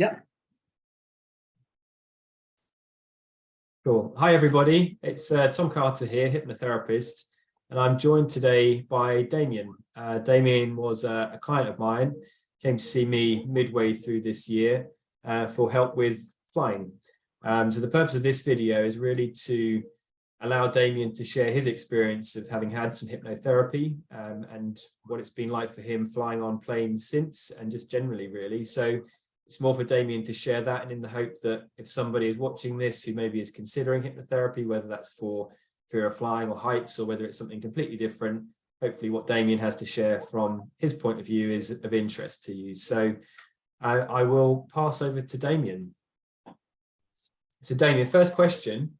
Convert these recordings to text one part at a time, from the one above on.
Yeah. Cool. Hi, everybody. It's Tom Carter here, hypnotherapist, and I'm joined today by Damien. Damien was a client of mine, came to see me midway through this year for help with flying. So the purpose of this video is really to allow Damien to share his experience of having had some hypnotherapy and what it's been like for him flying on planes since, and just generally, really. So it's more for Damien to share that, and in the hope that if somebody is watching this who maybe is considering hypnotherapy, whether that's for fear of flying or heights, or whether it's something completely different, hopefully what Damien has to share from his point of view is of interest to you. So I will pass over to Damien. So Damien, first question,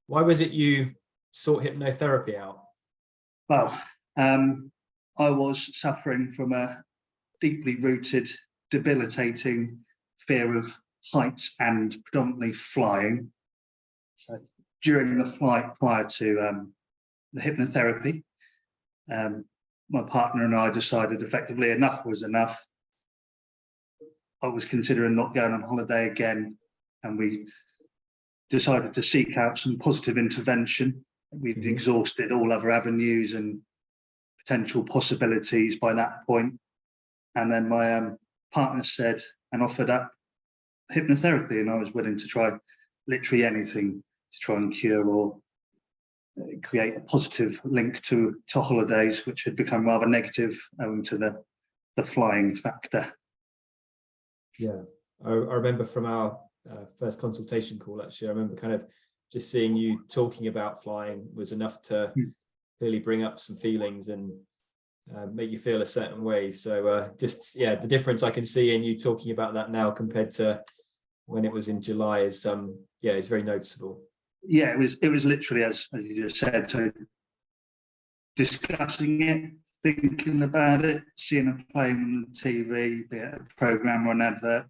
why was it you sought hypnotherapy out? Well, I was suffering from a deeply rooted, debilitating fear of heights and predominantly flying. So during the flight prior to the hypnotherapy, my partner and I decided effectively enough was enough. I was considering not going on holiday again, and we decided to seek out some positive intervention. We'd exhausted all other avenues and potential possibilities by that point. And then my partner said and offered up hypnotherapy, and I was willing to try literally anything to try and cure or create a positive link to holidays, which had become rather negative owing to the flying factor. Yeah, I remember from our first consultation call, actually, I remember kind of just seeing you talking about flying was enough to really bring up some feelings and make you feel a certain way. So just, yeah, the difference I can see in you talking about that now compared to when it was in July is, yeah, it's very noticeable. Yeah, it was literally, as you just said, so discussing it, thinking about it, seeing a plane on the TV, be it a program or an advert,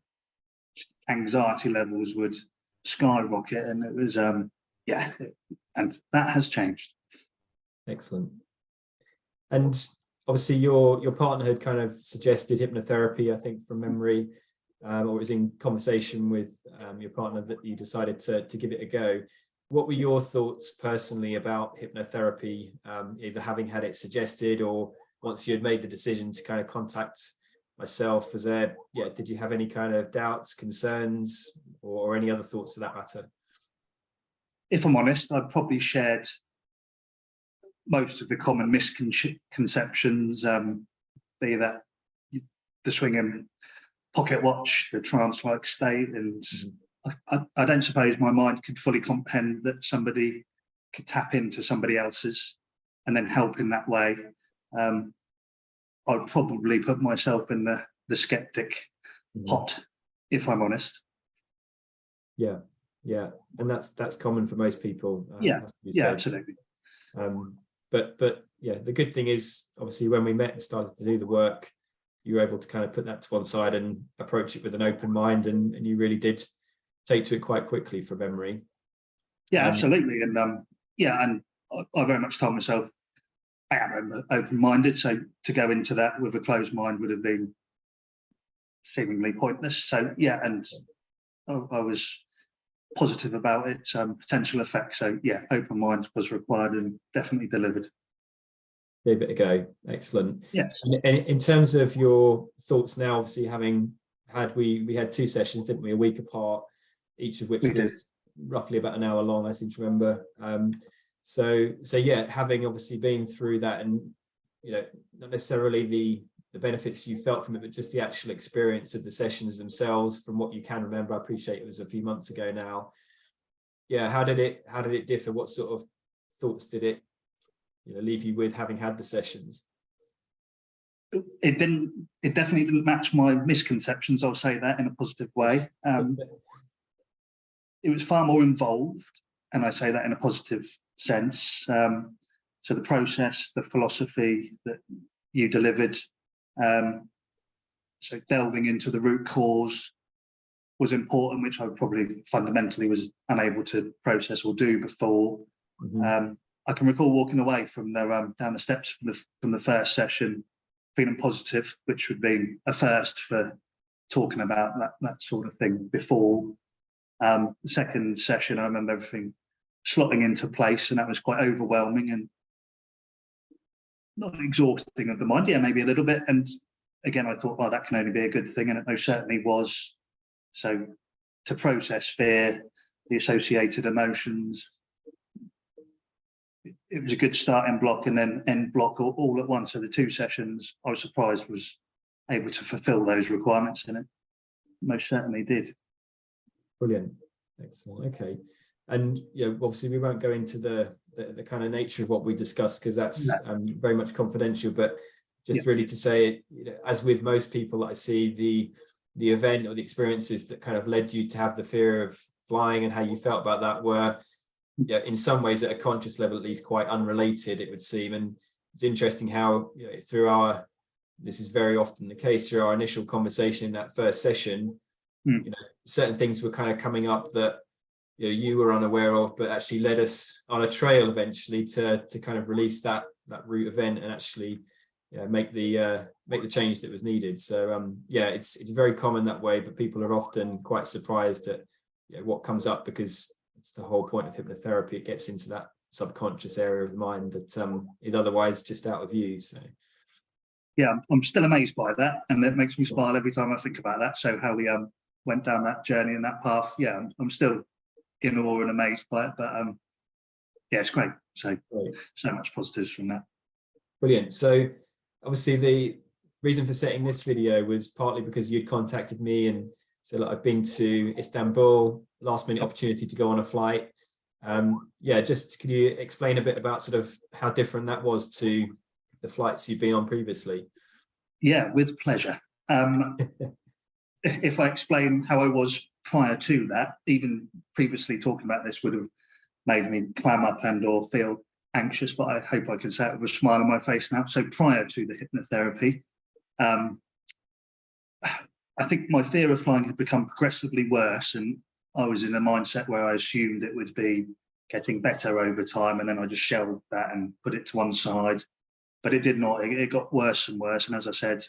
anxiety levels would skyrocket, and it was yeah, and that has changed. Excellent. And obviously your partner had kind of suggested hypnotherapy, I think, from memory, or it was in conversation with your partner that you decided to give it a go. What were your thoughts personally about hypnotherapy, either having had it suggested or once you had made the decision to kind of contact myself? Was there, yeah, did you have any kind of doubts, concerns, or any other thoughts for that matter? If I'm honest, I've probably shared most of the common misconceptions, be that the swinging pocket watch, the trance-like state, and I don't suppose my mind could fully comprehend that somebody could tap into somebody else's and then help in that way. I'd probably put myself in the skeptic pot, if I'm honest. Yeah, and that's common for most people. Yeah, absolutely. But yeah, the good thing is, obviously, when we met and started to do the work, you were able to kind of put that to one side and approach it with an open mind, and you really did take to it quite quickly from memory. Yeah, absolutely. And yeah, and I very much told myself I am open-minded, so to go into that with a closed mind would have been seemingly pointless. So yeah, and I was positive about its potential effects. So yeah, open mind was required and definitely delivered. Gave it a go. Excellent. Yes. And in terms of your thoughts now, obviously having had, we had 2 sessions, didn't we, a week apart, each of which was roughly about an hour long, I seem to remember. So yeah, having obviously been through that, and you know, not necessarily the benefits you felt from it, but just the actual experience of the sessions themselves, from what you can remember. I appreciate it was a few months ago now. Yeah, how did it differ? What sort of thoughts did it, you know, leave you with, having had the sessions? It definitely didn't match my misconceptions, I'll say that in a positive way. It was far more involved, and I say that in a positive sense. So the process, the philosophy that you delivered, so delving into the root cause was important, which I probably fundamentally was unable to process or do before. I can recall walking away from the down the steps from the first session, feeling positive, which would be a first for talking about that sort of thing before. The second session, I remember everything slotting into place, and that was quite overwhelming and not exhausting of the mind. Yeah, maybe a little bit. And again, I thought, well, that can only be a good thing, and it most certainly was. So to process fear, the associated emotions, it was a good starting block, and then end block all at once. So the 2 sessions, I was surprised was able to fulfill those requirements, and it most certainly did. Brilliant. Excellent. Okay. And obviously we won't go into the kind of nature of what we discussed, because that's very much confidential, but just really to say, as with most people I see, the event or the experiences that kind of led you to have the fear of flying and how you felt about that were in some ways, at a conscious level at least, quite unrelated, it would seem. And it's interesting how this is very often the case, through our initial conversation in that first session, certain things were kind of coming up that you were unaware of, but actually led us on a trail eventually to kind of release that root event and actually make the change that was needed. So it's very common that way, but people are often quite surprised at what comes up, because it's the whole point of hypnotherapy. It gets into that subconscious area of the mind that is otherwise just out of view. So yeah, I'm still amazed by that, and it makes me smile every time I think about that. So how we went down that journey and that path, I'm still in awe and amazed by it, but it's great. So much positives from that. Brilliant. So obviously the reason for setting this video was partly because you'd contacted me and said, look, I've been to Istanbul, last minute opportunity to go on a flight. Just could you explain a bit about sort of how different that was to the flights you've been on previously? Yeah, with pleasure. If I explain how I was prior to that, even previously talking about this would have made me clam up and or feel anxious, but I hope I can say it with a smile on my face now. So prior to the hypnotherapy, I think my fear of flying had become progressively worse, and I was in a mindset where I assumed it would be getting better over time, and then I just shelved that and put it to one side. But it did not. It got worse and worse. And as I said,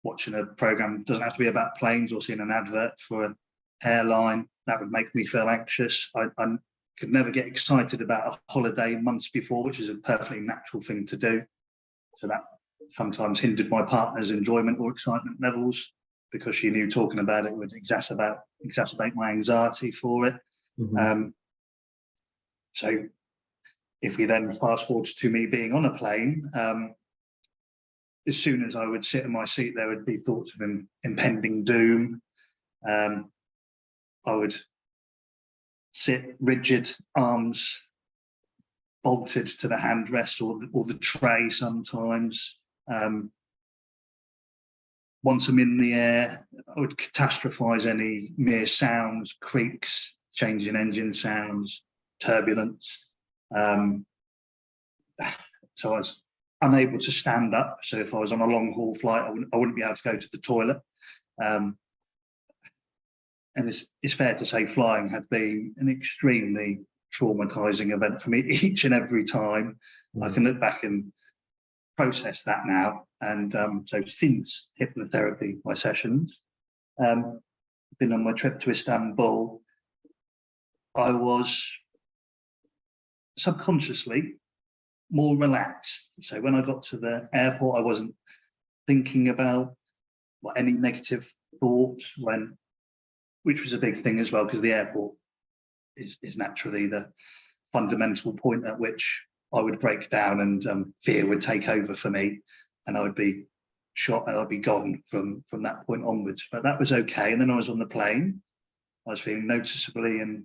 watching a program doesn't have to be about planes, or seeing an advert for an airline that would make me feel anxious. I could never get excited about a holiday months before, which is a perfectly natural thing to do. So that sometimes hindered my partner's enjoyment or excitement levels, because she knew talking about it would exacerbate my anxiety for it. So if we then fast forward to me being on a plane, as soon as I would sit in my seat, there would be thoughts of impending doom. I would sit rigid, arms bolted to the handrest or the tray sometimes. Once I'm in the air, I would catastrophize any mere sounds, creaks, change in engine sounds, turbulence. So I was unable to stand up. So if I was on a long haul flight, I wouldn't be able to go to the toilet. And it's fair to say flying had been an extremely traumatizing event for me each and every time. I can look back and process that now. And so since hypnotherapy, my sessions, been on my trip to Istanbul, I was subconsciously more relaxed. So when I got to the airport, I wasn't thinking about any negative thoughts, which was a big thing as well, because the airport is naturally the fundamental point at which I would break down and fear would take over for me, and I would be shot and I'd be gone from that point onwards. But that was okay. And then I was on the plane. I was feeling noticeably and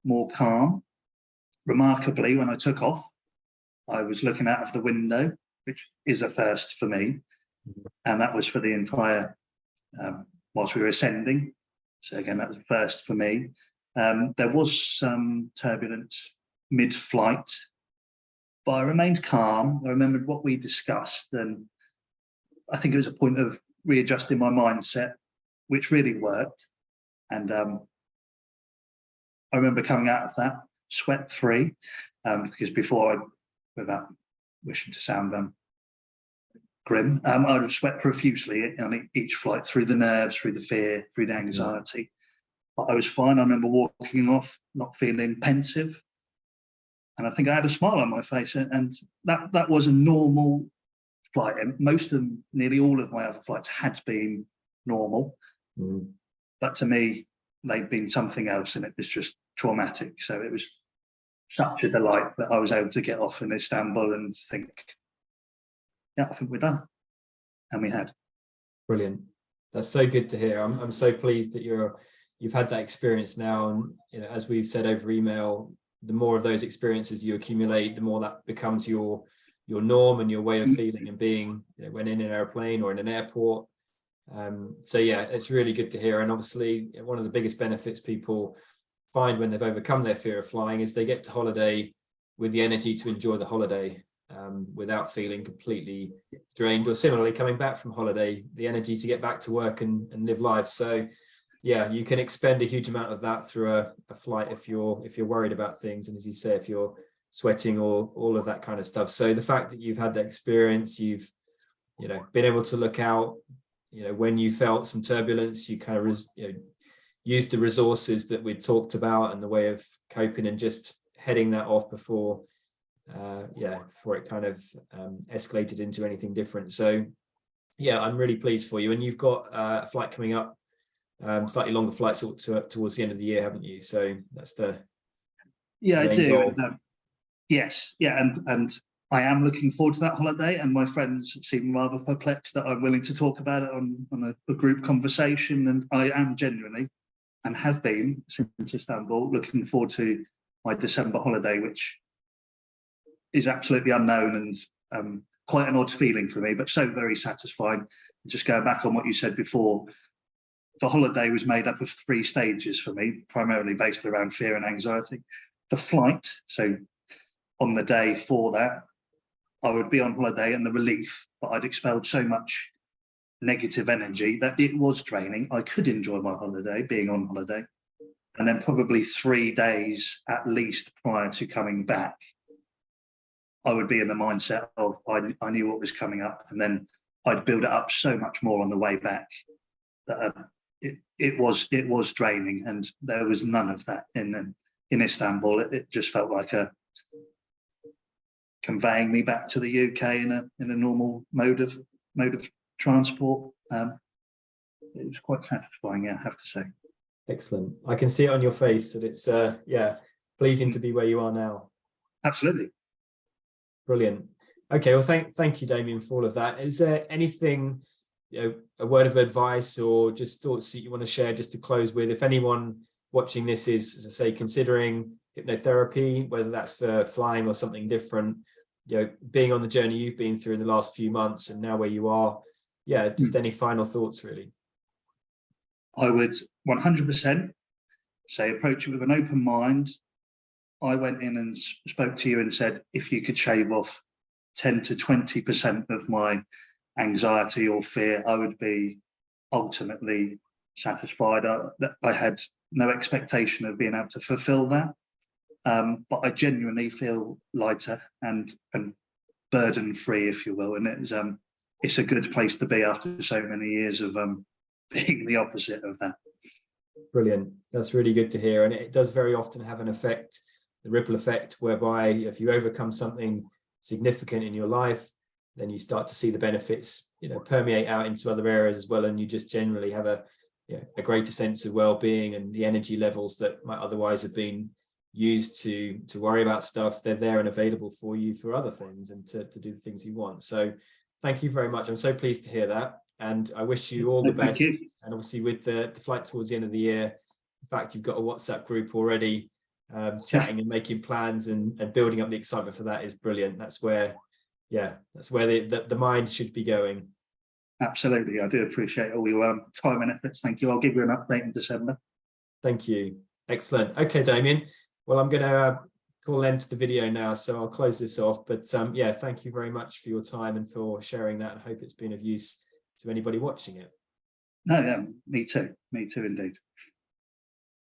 more calm. Remarkably, when I took off, I was looking out of the window, which is a first for me, and that was for the entire whilst we were ascending. So again, that was a first for me. There was some turbulence mid-flight, but I remained calm. I remembered what we discussed, and I think it was a point of readjusting my mindset, which really worked. And I remember coming out of that sweat-free, because before, without wishing to sound grim. I would sweat profusely on each flight, through the nerves, through the fear, through the anxiety. But I was fine. I remember walking off, not feeling pensive. And I think I had a smile on my face. And that was a normal flight. And nearly all of my other flights had been normal. But to me, they'd been something else, and it was just traumatic. So it was such a delight that I was able to get off in Istanbul and think, yeah, I think we're done. And we had. Brilliant. That's so good to hear. I'm so pleased that you've had that experience now. And as we've said over email, the more of those experiences you accumulate, the more that becomes your norm and your way of feeling and being when in an airplane or in an airport. So yeah, it's really good to hear. And obviously one of the biggest benefits people find when they've overcome their fear of flying is they get to holiday with the energy to enjoy the holiday, without feeling completely drained, or similarly coming back from holiday, the energy to get back to work and live life. So yeah, you can expend a huge amount of that through a flight if you're worried about things, and as you say, if you're sweating or all of that kind of stuff. So the fact that you've had that experience, you've been able to look out, when you felt some turbulence, you kind of used the resources that we talked about and the way of coping and just heading that off before it kind of escalated into anything different. So yeah, I'm really pleased for you. And you've got a flight coming up, slightly longer flights towards the end of the year, haven't you? So that's the I do. goal. And, yes, yeah, and I am looking forward to that holiday. And my friends seem rather perplexed that I'm willing to talk about it on a group conversation. And I am genuinely, and have been since Istanbul, looking forward to my December holiday, which is absolutely unknown and quite an odd feeling for me, but so very satisfying. Just going back on what you said before, the holiday was made up of 3 stages for me, primarily based around fear and anxiety. The flight, so on the day for that, I would be on holiday and the relief, but I'd expelled so much negative energy that it was draining. I could enjoy my holiday, being on holiday. And then probably 3 days at least prior to coming back, I would be in the mindset of I knew what was coming up, and then I'd build it up so much more on the way back that it was draining, and there was none of that in Istanbul. It just felt like conveying me back to the UK in a normal mode of transport. It was quite satisfying, I have to say. Excellent. I can see it on your face that it's pleasing to be where you are now. Absolutely. Brilliant. Okay, well, thank you, Damien, for all of that. Is there anything, a word of advice or just thoughts that you want to share just to close with? If anyone watching this is, as I say, considering hypnotherapy, whether that's for flying or something different, being on the journey you've been through in the last few months and now where you are, just any final thoughts, really? I would 100% say approach it with an open mind. I went in and spoke to you and said, if you could shave off 10 to 20% of my anxiety or fear, I would be ultimately satisfied. I had no expectation of being able to fulfill that, but I genuinely feel lighter and burden-free, if you will. And it's a good place to be after so many years of being the opposite of that. Brilliant. That's really good to hear. And it does very often have an effect, the ripple effect, whereby if you overcome something significant in your life, then you start to see the benefits, permeate out into other areas as well. And you just generally have a greater sense of well-being, and the energy levels that might otherwise have been used to worry about stuff, they're there and available for you for other things and to do the things you want. So thank you very much. I'm so pleased to hear that. And I wish you all the best. And obviously with the flight towards the end of the year, in fact, you've got a WhatsApp group already, chatting and making plans and building up the excitement for that is brilliant. That's where the mind should be going. Absolutely. I do appreciate all your time and efforts. Thank you. I'll give you an update in December. Thank you. Excellent. Okay, Damien. Well, I'm going to call an end to the video now, so I'll close this off. But thank you very much for your time and for sharing that. I hope it's been of use to anybody watching it. No, me too. Me too, indeed.